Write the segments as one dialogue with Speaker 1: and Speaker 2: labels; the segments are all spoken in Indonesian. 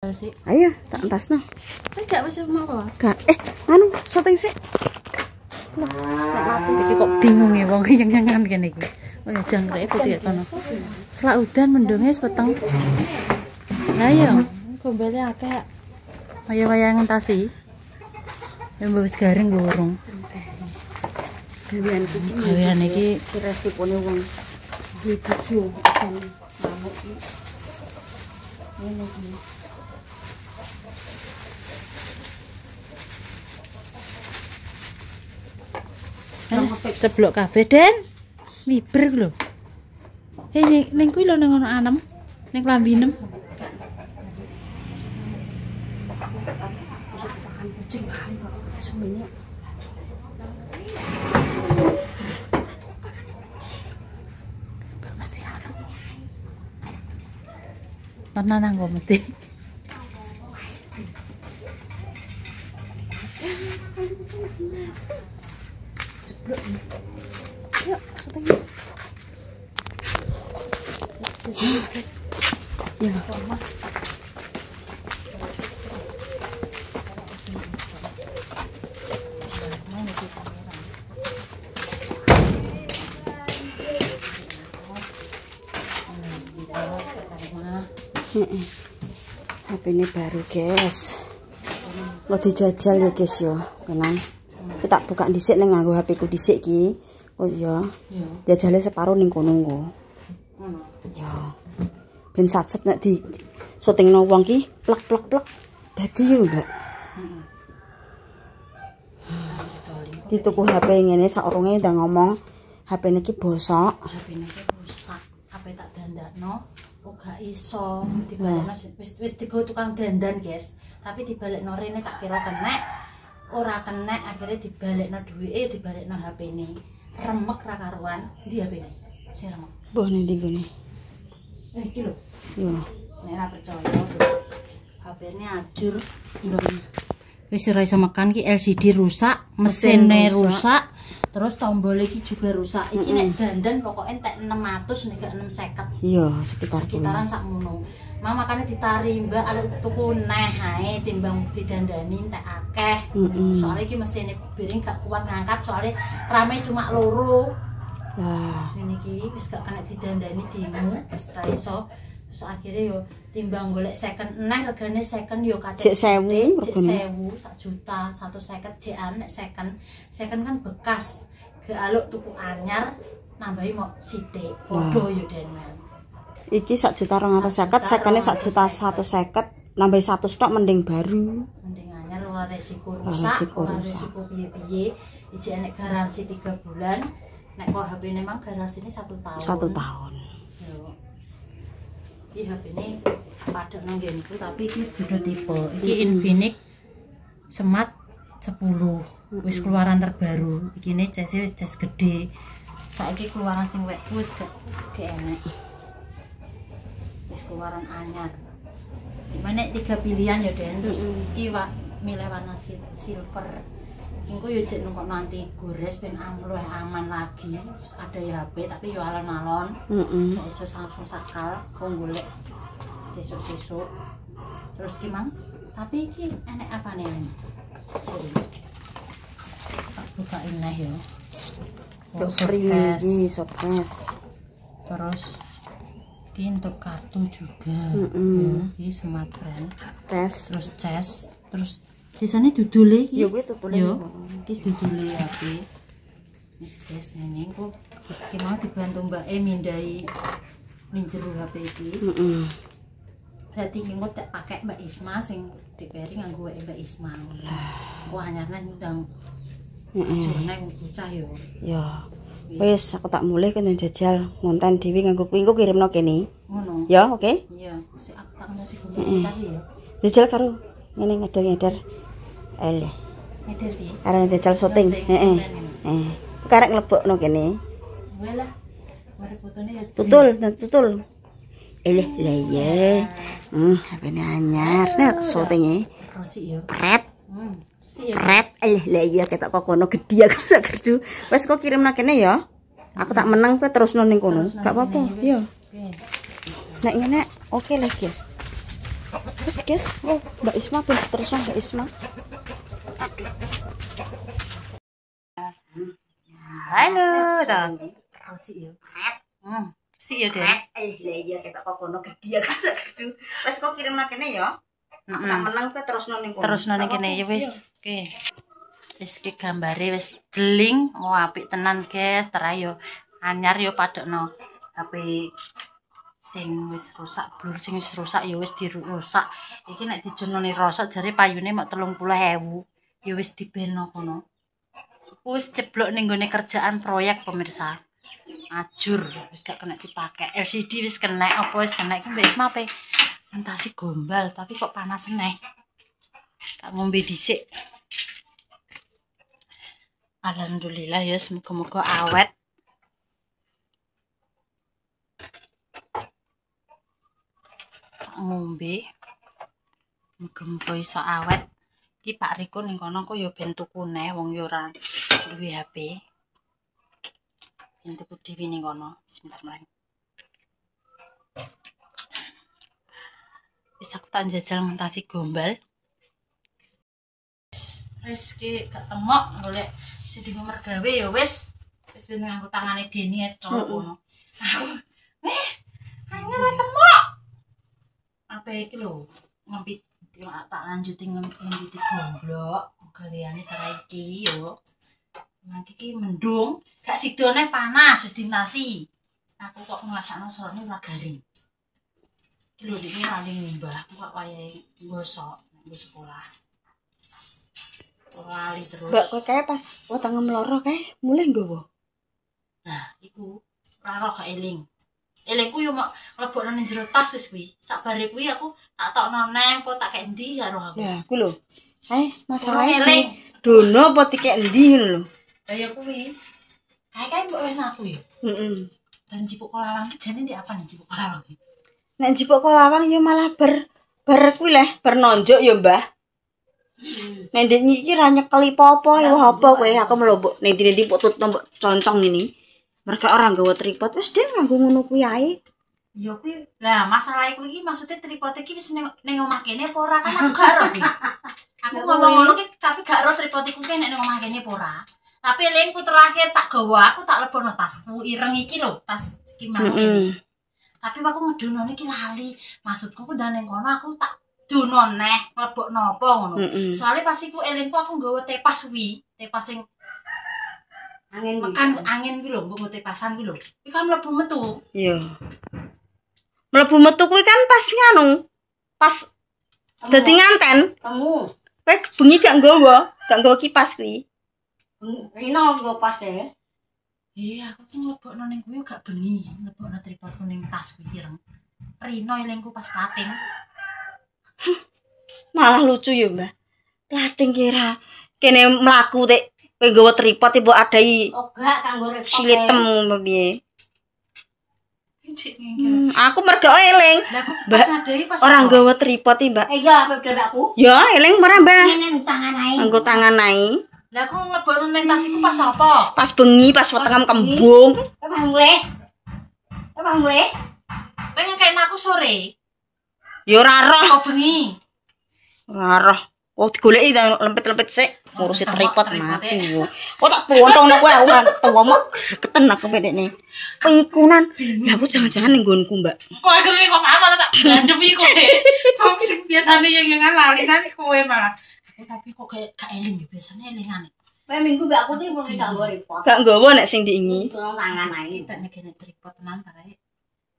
Speaker 1: entas sih.
Speaker 2: Ayo, tak entasno.
Speaker 1: Enggak wis mau apa?
Speaker 2: Gak. Anu, syuting sik. Nek mati
Speaker 1: Iki kok bingung ya wong yang kene iki. Oh ya jangkreke putih kono. Selak udan mendunge wis peteng. Lah iya, gombele akeh. Kaya wayang entasi. Ya wis garing gorong. Gawean iki
Speaker 2: resipone wong duwe bojo kan ngamuk iki. Ngene iki.
Speaker 1: Ceblok kabeh, Den. Miber lho. Ning kuwi lho ning ono anem. Ning klambinem.
Speaker 2: Makan kucing kali kok semuanya.
Speaker 1: Gak mesti karo. Tenan kok mesti.
Speaker 2: Yuk, katanya. Ya, Mama. HP ini baru, guys. Nggak dijajal ya, guys ya. Tenang. Aku tak buka dhisik ning nganggo HP ku dhisik iki. Oh iya. Jajale separuh ning kono nggo. Ya. Ben sacet nek di syutingno wong ki plek. Dadi yo, Mbak. Dituku HP ngene saurunge ndang ngomong HP niki bosok.
Speaker 1: HP niki rusak. HP tak dandakno gak iso dibalekno wis digo tukang dandan, guys. Tapi dibalekno rene tak kira kenek. Ora kenek akhirnya dibalekno duwike, dibalekno HP-ne. Remek ra karuan. Ndi HP-ne? Sing remek.
Speaker 2: Mbah ning ndi gone?
Speaker 1: Iki lho.
Speaker 2: Yo.
Speaker 1: Nek ora percaya HP-ne ajur. Wis ora iso mekan ki LCD rusak, mesinnya rusak, terus tombol iki juga rusak. Iki nek dandan pokoknya entek 600 nek gak 650.
Speaker 2: Iya, sekitaran
Speaker 1: sakmono. Makanya ditari Mbak aluk tuku neh ae timbang didandani entek akeh. Soalnya iki mesinnya piring gak kuat ngangkat soalnya rame cuma loro.
Speaker 2: Lah,
Speaker 1: ini iki wis gak kena didandani dimu, wis ra iso. Terus akhirnya yo timbang golek second neh regane second yo kacek
Speaker 2: 1.000
Speaker 1: regane 1 juta 150 jekan nek second kan bekas ge aluk tuku anyar nambahi mau sithik padha yo Den.
Speaker 2: Iki 1.250.000, sekene 1.150.000, nambahi 1 stok mending baru.
Speaker 1: Mending anyar ora resiko rusak, ora resiko piye-piye. Iki enek garansi 3 bulan. Nek kok HP-ne mang garansi ini 1 tahun.
Speaker 2: 1 tahun.
Speaker 1: Yo. Iki HP-ne padha nang nggenku tapi iki beda tipe. Iki Infinix Smart 10. Wis keluaran terbaru. Iki ne cas wis cas gede. Saiki keluaran sing wekku wis gak enek. Wis keluaran anyar. Dimana 3 pilihan ya Den. Terus iki milih warna silver. Engko yo jek nunggu nanti gores ben luwih aman lagi. Terus ada ya HP tapi yo alon-alon. Gak iso langsung sakal kok golek sesuk-sesuk. Terus gimana? Tapi iki enek apane ini? Tak bukain neh yo.
Speaker 2: Surprise.
Speaker 1: Terus ini untuk kartu juga. Ini smartphone. Terus cas. Terus di sana dudule iki.
Speaker 2: Ya kuwi tutule.
Speaker 1: Yo. Iki dudule HP. Wis guys ngene kok iki mau dibantu Mbak mindai ning jero HP iki. Dadi engko tak pakai Mbak Isma sing diperi nganggo Mbak Isma. Kok anyarne ndang jurne bocah yo. Ya.
Speaker 2: Wis aku tak mulih kene jajal ngonten dhewe nganggo kuwi engko kirimno kene.
Speaker 1: Ngono.
Speaker 2: Ya, oke.
Speaker 1: Iya, sik aku tak ngasih gune tapi ya.
Speaker 2: Jajal karo ngene ngeder. Eleh.
Speaker 1: Ngeder piye?
Speaker 2: Karo jajal syuting. Heeh. Karek nglebokno kene.
Speaker 1: Walah. Mari fotone ya.
Speaker 2: Tutul. Eleh lah ya. HP-ne anyar. Nek syutinge.
Speaker 1: Rosik ya.
Speaker 2: Pret.
Speaker 1: Rosik ya.
Speaker 2: Pret. Eleh lah ya ketok kok kono gedhi aku sak gerdu. Wes kok kirimno kene ya. Aku tak menang kowe terusno ning kono. Gak apa-apa. Yo. Nek ngene oke lah, guys. Wes guys, oh Mbak Isma pun terus Mbak Isma.
Speaker 1: Halo, dah. Si yo. Si yo deh.
Speaker 2: Iya kita kok kono gede ya kan gedung. Wes kok kirim nang kene ya. Aku tak menang kowe terus nang kono.
Speaker 1: Terus nang kene ya wis. Oke. Wis ki gambare wis jeling, oh apik tenan guys, terayo. Anyar yo padokno HP sing wis rusak, blur sing wis rusak ya wis dirusak. Iki nek dijenoni rosok jare payune mok 30.000. Ya wis dibeno kono. Wis ceblok ning gone kerjaan proyek pemirsa. Ajur wis gak kena dipakai. LCD wis kena apa wis kena iki Mbak Isma pe. Mentasi gombal tapi kok panas neh. Tak ngombe dhisik. Alhamdulillah ya semoga-moga awet. Tak ngombe. Muga-muga iso awet. Iki Pak Riko ning kono kok ya ben tuku neh wong ya ora duwe HP. Ben tuku dhewe ning kono. Bismillahirrahmanirrahim. Wis aku tak njajal ngentasi gombal. Wis ki gak temok golek sing dienggo mergawe ya wis. Wis ben nganggo tangane Deni ecol ngono. Aku angel temok. Apa iki lho? Ngempit tak lanjuti ngempit gomblok gaweane cara iki yo. Mangke iki mendung, gak sidone panas wis dintasi. Aku kok ngrasakno sorone ora garing. Lho iki lali ngumbah, kok wayahe gosok nang sekolah. Lali terus.
Speaker 2: Mbak kowe kae pas wetenge mloro kae mulih nggowo.
Speaker 1: Nah, iku ora ro gak eling. Elingku yo mok mlebokno ning jero tas wis kuwi. Sakbare kuwi aku tak tokno neng apa tak kek endi karo aku.
Speaker 2: Lah, ku lho. Masalahe eling dono apa tikek endi ngono lho.
Speaker 1: Lah ya kuwi. Kae mbok wis aku ya.
Speaker 2: Heeh.
Speaker 1: Dan Cipuk Kolawang ki jane ndek apa nih Cipuk Kolawang?
Speaker 2: Nek Cipuk Kolawang yo malah bar kuwi leh, bar nonjok yo, Mbah. Nek ndek iki ra nyekeli apa-apa ya apa kowe aku mlobok ning ndi-ndi pok tutno mbok concong ini. Mereka orang gawa tripod wis den nganggo ngono kuwi ae.
Speaker 1: Ya kuwi. Lah masalah iku iki maksudnya tripod iki wis ning omah kene apa ora kan aku gak ero iki. Aku ngomong ngono ki tapi gak ero tripod iku ki nek ning omah kene apa ora. Tapi lingku terakhir tak gawa aku tak lebono tasku ireng iki lho, tas iki mau ini. Tapi aku ngedonone iki lali. Maksudku ku ndang ning kono aku tak dono neh mlebokno apa ngono. Soale pas iku elingku aku nggawa tepas kuwi, tepas sing angin makan angin kuwi lho, mbok tepasan kuwi lho. Iki kan mlebu metu. Iya.
Speaker 2: Mlebu metu kuwi kan pas nganu. Pas dadi nganten.
Speaker 1: Temu.
Speaker 2: Kowe bengi gak nggawa kipas kuwi.
Speaker 1: Rino nggo pas deh. Iya, aku tuh mlebokno ning kuwi gak bengi, mlebokno tripodku ning tas kuwi ireng. Rino elingku pas plating.
Speaker 2: Malah lucu ya, Mbah. Plating kira kene mlaku tek kowe nggawa tripod ibu adai.
Speaker 1: Oh, gak kanggo repot.
Speaker 2: Silitem piye? Aku mergo eling.
Speaker 1: Mbak,
Speaker 2: orang nggawa tripod iki, Mbak.
Speaker 1: Iya, apa aku?
Speaker 2: Ya, eling ora, Mbah.
Speaker 1: Ngene tangan ae.
Speaker 2: Nganggo tangan ae.
Speaker 1: Lah aku nglebokno ning tas iku pas apa?
Speaker 2: Pas bengi, pas wetengem kembung.
Speaker 1: Apa mulih? Apa mulih? Pengen kayak aku sore.
Speaker 2: Ya ora roh.
Speaker 1: Kok bengi?
Speaker 2: Ora roh. Oh digoleki lempit-lempit sik ngurusi tripod mati yo. Oh tak pontongno kowe aku tuwa mok geten aku pedekne. Pikunan. Lah aku jangan-jangan ning nggonku, Mbak.
Speaker 1: Kok akhirnya kok malah tak gandem iku deh. Kok sing biasane yang lali kan kowe malah. Tapi kok kayak gak eling ya biasanya elingane. Kowe minggu mbak aku tuh perlu gak nggo repot.
Speaker 2: Gak nggawa nek sing diingi.
Speaker 1: Tangan ae. Kita nek kene tripod tenan ta kae.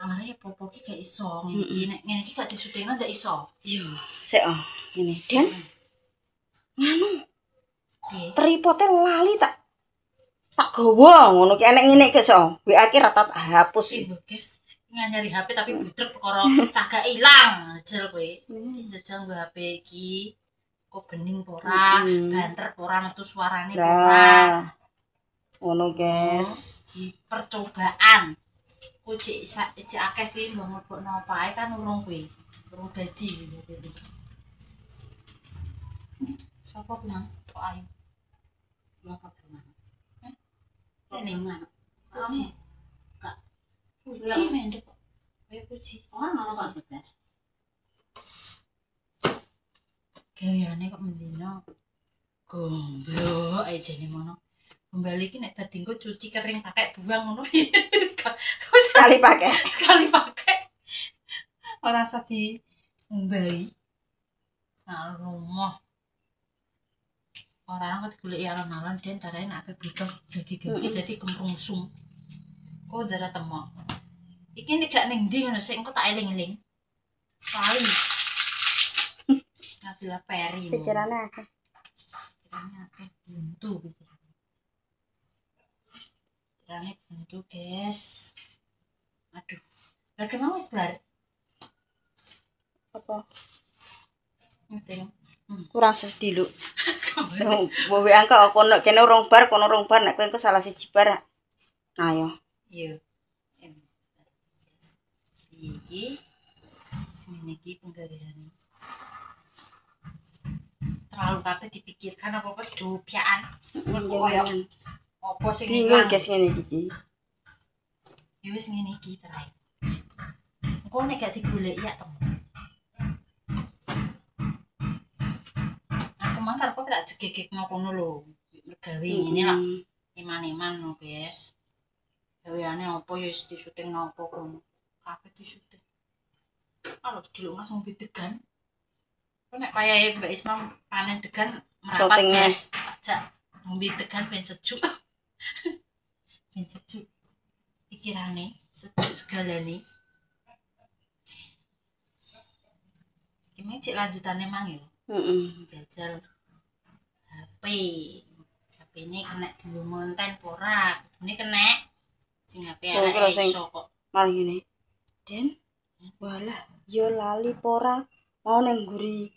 Speaker 1: Amare popo ki gak iso ngene iki nek ngene iki gak disutingno ndak iso. Iya,
Speaker 2: sik ngene. Den. Nganu. Tripode lali tak gawa ngono ki enek ngene ki so. WA ki rata hapus.
Speaker 1: Iya, guys. Nyari HP tapi budrek perkara cah gak ilang. Jajal kowe. Jajal nggo HP iki. Kok bening ora, banter ora metu suarane ora.
Speaker 2: Ngono, guys.
Speaker 1: Di percobaan. Ku cek akeh kuwi mbok mlebokno apa ae kan urung kuwi. Urung dadi. Sapa bilang kok ayu? Apa bilang? Ini mana? Puji. Kak. Puji mendek kok. Kayak puji. Oh, ora apa-apa. gaweane kok mendino gomblo ae jane mono. Gombal iki nek bar dienggo cuci kering pakai buang ngono.
Speaker 2: Sekali pakai.
Speaker 1: Sekali pakai. Ora usah diumbai. Nah, rumah. Orang kok digoleki alon-alon den darane nek ape butuh dadi kemrungsung. Kok darah temok. Iki nek jak ning ndi ngono sik engko tak eling-eling. Kali. Nabila Peri.
Speaker 2: Pikirannya akeh.
Speaker 1: Pikirannya akeh buntu pikirannya. Pikirannya buntu, guys. Aduh. Lah kemang wis bar.
Speaker 2: Apa?
Speaker 1: Ngeteng.
Speaker 2: Kurang sedih lu. Mbok angka kono kene urung bar nek kowe engko salah siji bar. Ayo.
Speaker 1: Iya. Iki semene iki penggaweane. Terlalu kabeh dipikirkan apa-apa dopiaan. Koyo apa sing
Speaker 2: bingung guys ngene iki.
Speaker 1: Ya wis ngene iki terae. Engko nek gak digoleki ya temu. Aku mangkar kok tak jegegekno kono lho. Mergawe ngene lah. Iman-iman no, guys. Gaweane apa ya wis disuting napa kono. Kabeh disuting. Kalau diluk langsung bidegan. Nek payahe Mbak Isma panen degan merapat guys. Ajak ngombe degan ben sejuk. Ben sejuk. Pikirane sejuk segalane. Iki cek lanjutane mang ya. Jajal HP. HP ini kena dienggo ngonten ora? Ini kena sing HP arek iso kok.
Speaker 2: Malah ngene. Den. Walah, yo lali pora mau nang nguri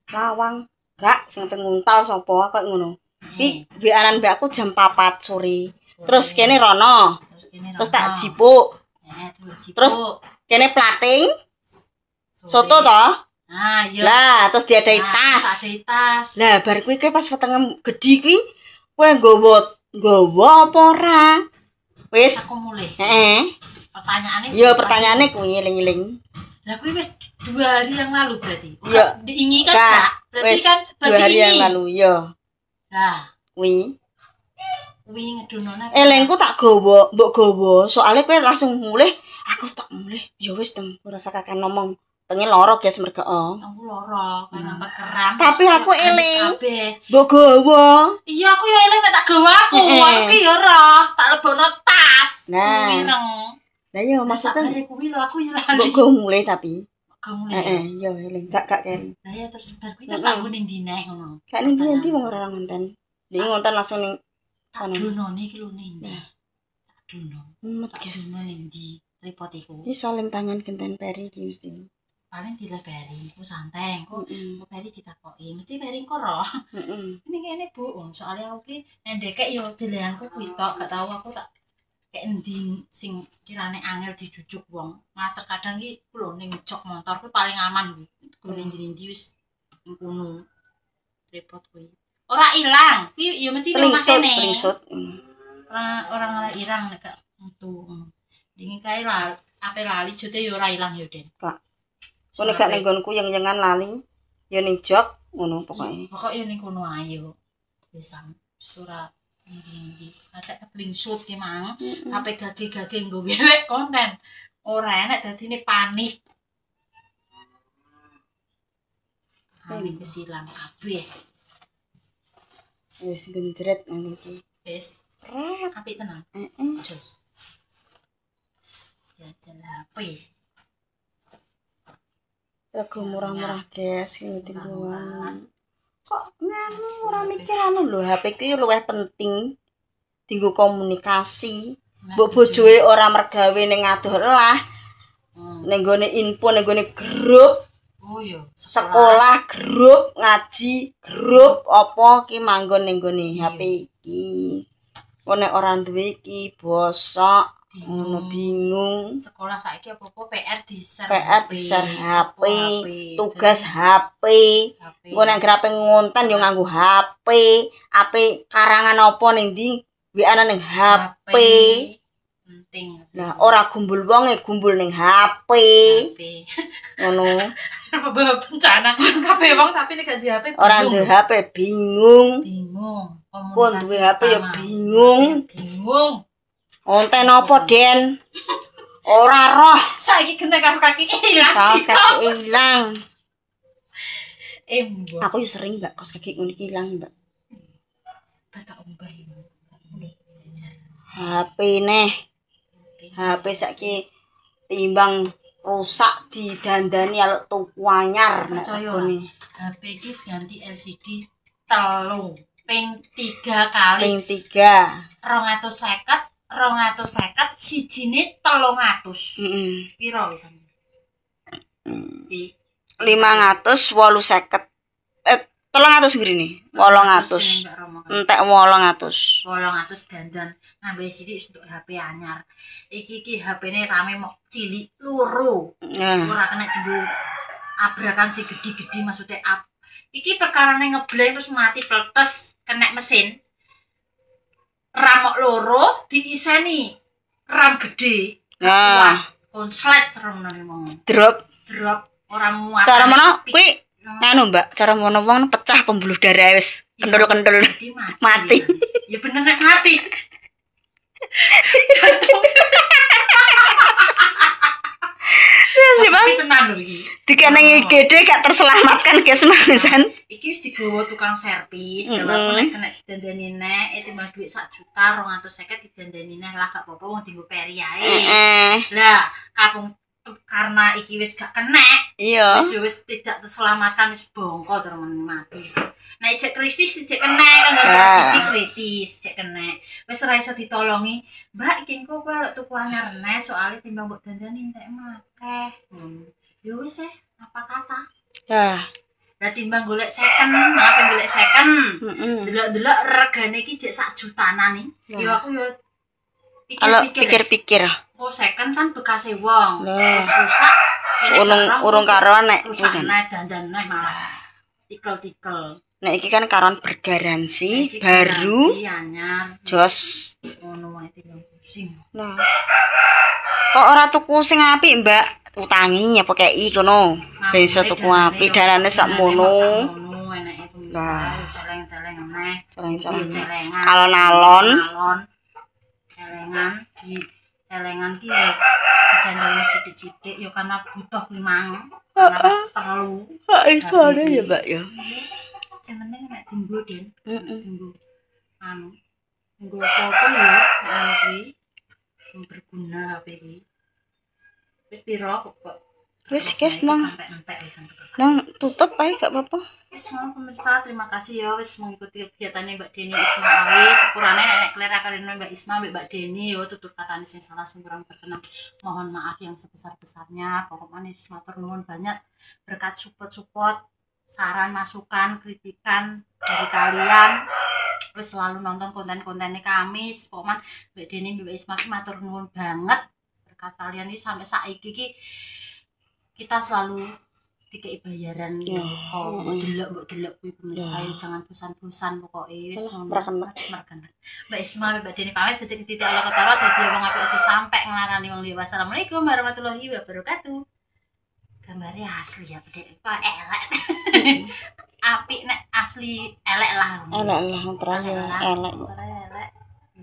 Speaker 2: lawang gak sing penguntal sapa kok ngono. Iki WA-an mbak aku jam 4 sore. Terus kene rono. Terus tak jipuk. Terus kene plating. Soto toh?
Speaker 1: Ah, iya.
Speaker 2: Lah, terus diadai tas. Lah, bar kuwi pas wetenge gedhi kuwi kowe nggawa apa ora? Wis.
Speaker 1: Aku mulai.
Speaker 2: Heeh.
Speaker 1: Pertanyaannya.
Speaker 2: Iya, pertanyaannya kuwi eling-eling.
Speaker 1: Lah kuwi wis 2 hari yang lalu berarti.
Speaker 2: Iya.
Speaker 1: Diingi kan Kak? Berarti kan
Speaker 2: 2 hari yang lalu, iya.
Speaker 1: Lah,
Speaker 2: kuwi
Speaker 1: ngedonone.
Speaker 2: Elengku tak gawa, mbok gawa. Soale kowe langsung mulih, aku tak mulih. Ya wis, Teng, ora usah kakek ngomong. Tenge loro guys mergo.
Speaker 1: Aku loro, kan nampak keram.
Speaker 2: Tapi aku eling.
Speaker 1: Kabeh.
Speaker 2: Mbok gawa.
Speaker 1: Iya, aku ya eling nek tak gawa aku. Aku ki ya ora, tak lebokno tas. Wireng.
Speaker 2: Lah iya maksudnya
Speaker 1: kuwi lho aku ya lali.
Speaker 2: Mbok gawa mulih tapi.
Speaker 1: Gawa mulih.
Speaker 2: Iya eling, gak keri.
Speaker 1: Lah ya terus bar kuwi terus tak nggo ning ndi nek ngono.
Speaker 2: Gak ning ndi wong ora ngonten. Ning ngonten langsung ning
Speaker 1: kono. Donone iki lho ning ndi. Tak dono.
Speaker 2: Mumet guys.
Speaker 1: Dono ning ndi tripod iku.
Speaker 2: Iki solen tangan genten Peri iki mesti.
Speaker 1: Paling dilebari, ku santai, ku Peri ditakoki, mesti Peri engko roh. Ini kene Bu, soalnya aku ki ndekek yo dileanku kuwi tok, gak tau aku tak kek endi sing kirane angel dijujuk wong. Malah terkadang ki lho ning jok motor ku paling aman kuwi. Ku ning ndi wis ngono. Repot kuwi. Ora ilang, ki yo mesti nang kene.
Speaker 2: Tringsut.
Speaker 1: Ora irang nek gak metu ngono. Dingin kae lah, ape lali jute yo ora ilang yo, Den.
Speaker 2: Kak. Kowe gak ning nggonku yang-yengan lali, ya ning jok ngono pokoke.
Speaker 1: Pokoke ning kono ae yo. Wisan ora ndi. Acak keplingsut ki mang, sampe gage-gage nggo wewek konten. Ora enak dadine panik. Panik wis ilang kabeh.
Speaker 2: Wis genjret ngono iki.
Speaker 1: Wis apik tenan. Jos. Jajal HP.
Speaker 2: Rego murah-murah guys, sing tingguan. Kok nganu ora mikir anu lho, HP iki luwih penting dienggo komunikasi. Mbok bojoe ora mergawe ning adoh lah. Ning gone info, ning gone grup.
Speaker 1: Oh iya,
Speaker 2: sekolah grup, ngaji grup apa ki manggon ning gone HP iki. Kok nek ora duwe iki bosok. Ngono bingung.
Speaker 1: Sekolah saiki apa-apa PR di-share
Speaker 2: HP, tugas HP. Engko nek grape ngonten yo nganggo HP, karangan apa ning ndi WA-an ning HP.
Speaker 1: penting.
Speaker 2: Lah ora gumbul wonge, gumbul ning HP. Ngono.
Speaker 1: Bencana kabeh wong tapi nek gak di HP.
Speaker 2: Ora duwe HP bingung.
Speaker 1: Bingung.
Speaker 2: Kon duwe HP ya bingung.
Speaker 1: Bingung.
Speaker 2: Onten apa, Den? Ora roh.
Speaker 1: Saiki kena kaos kaki ilang.
Speaker 2: Kaos kaki ilang.
Speaker 1: Mbok.
Speaker 2: Aku yo sering, Mbak, kaos kaki ngono iki ilang, Mbak.
Speaker 1: Batak umbah iki.
Speaker 2: HP neh. HP saiki timbang rusak didandani aluk tuku anyar nek ngene.
Speaker 1: HP iki ganti LCD 3 ping 3 kali.
Speaker 2: Ping 3.
Speaker 1: 250 sijine 300.
Speaker 2: Heeh.
Speaker 1: Piro wis?
Speaker 2: 550. 300 ngrene. 800. Entek 800.
Speaker 1: 800 dandan ngambil sidik untuk HP anyar. Iki HP-ne rame mok cilik loro. Ora kena dienggo abrakan si gede-gede maksudnya iki perkarane ngebleng terus mati pletes kena mesin. RAM mok loro diiseni RAM gede.
Speaker 2: Nah,
Speaker 1: konslet terus ngene
Speaker 2: drop
Speaker 1: ora muat.
Speaker 2: cara mana kuwi nganu Mbak, cara mana wong pecah pembuluh darah wis kendul-kendul mati.
Speaker 1: Ya bener nek mati. Jantung. Tapi tenan lho iki.
Speaker 2: Dikenengi gede gak terselamatkan guys mangsan.
Speaker 1: Iki wis digawa tukang servis, jawabku nek kena didandani nek timbang dhuwit 1 juta 250 didandani neh lah gak apa-apa wong dienggo peri ae. Lah, kapung karena iki wis gak kena.
Speaker 2: Iya.
Speaker 1: Wis tidak terselamatkan wis bongkol cara mati. Nek cek kritis cek kena kan gak siji kritis cek kena. Wis ora iso ditolongi. Mbak iki engko kowe lek tuku anyar neh soalé timbang mbok dandani entek akeh. Ya wis apa kata.
Speaker 2: Lah
Speaker 1: timbang golek second, apa golek second. Delok-delok regane iki jek 1 jutanan nih. Ya aku yo pikir-pikir. Oh second kan bekase wong. Wis rusak.
Speaker 2: Urung karuan nek
Speaker 1: rusak nek dandan nek malah tikel-tikel.
Speaker 2: Nek iki kan karuan bergaransi baru anyar. Jos
Speaker 1: ngono wae timbang pusing.
Speaker 2: Nah. Kok ora tuku sing apik, Mbak? Utangi apa kei kono. Ben iso tuku apik dalane sakmono.
Speaker 1: Eneke pemirsa celeng-celeng aneh.
Speaker 2: Celeng-celeng. Alon-alon.
Speaker 1: Celengan ki dicandani sithik-sithik ya karena butuh limang karena wis perlu.
Speaker 2: Iso ada ya, Mbak ya.
Speaker 1: Sing penting nek dienggo Den. Dienggo dienggo apa ya nek kuwi berguna HP iki. Wis piro kok?
Speaker 2: Wis guys nang tutup ae gak apa-apa.
Speaker 1: Wis pemirsa, terima kasih ya wis mengikuti kegiatannya Mbak Deni Isma Awi. Sepurane nek klera karena Mbak Isma Mbak Deni yo tutur katane sing salah sing kurang berkenan. Mohon maaf yang sebesar-besarnya. Pokoknya matur nuwun banyak berkat support, saran, masukan, kritikan dari kalian. Wis selalu nonton konten-kontennya kami. Pokoknya Mbak Deni Mbak Isma matur nuwun banget. Berkat kalian ini sampai saiki iki kita selalu dikei bayaran mbok delok kuwi pemirsa jangan bosan-bosan pokoke wis ngono. Mbak Isma Mbak Deni pamit becik titik ala ketara dadi wong apik aja sampe nglarani wong liya. Wassalamualaikum warahmatullahi wabarakatuh. Gambare asli ya Dek. Kok elek. Apik nek asli elek lah.
Speaker 2: Elek lah elek.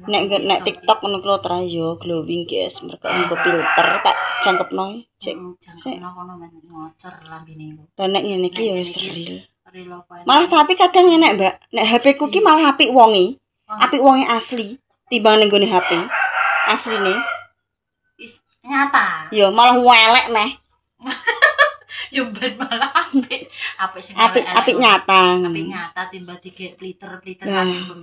Speaker 2: Nek TikTok ngono kuwi trayo glowing guys, mereka nggo filter tak jangkepno.
Speaker 1: Jangkepno kono men ngocor lambene.
Speaker 2: Lah nek ngene iki ya wis real. Malah tapi kadang enek, Mbak. Nek HP ku ki malah apik wonge. Apik wonge asli timbang ning gone HP. Asline.
Speaker 1: Nyata.
Speaker 2: Ya malah welek neh.
Speaker 1: Yo ben malah apik. Apik sing
Speaker 2: apik nyata.
Speaker 1: Apik nyata timbang dikek pliter-pliteran.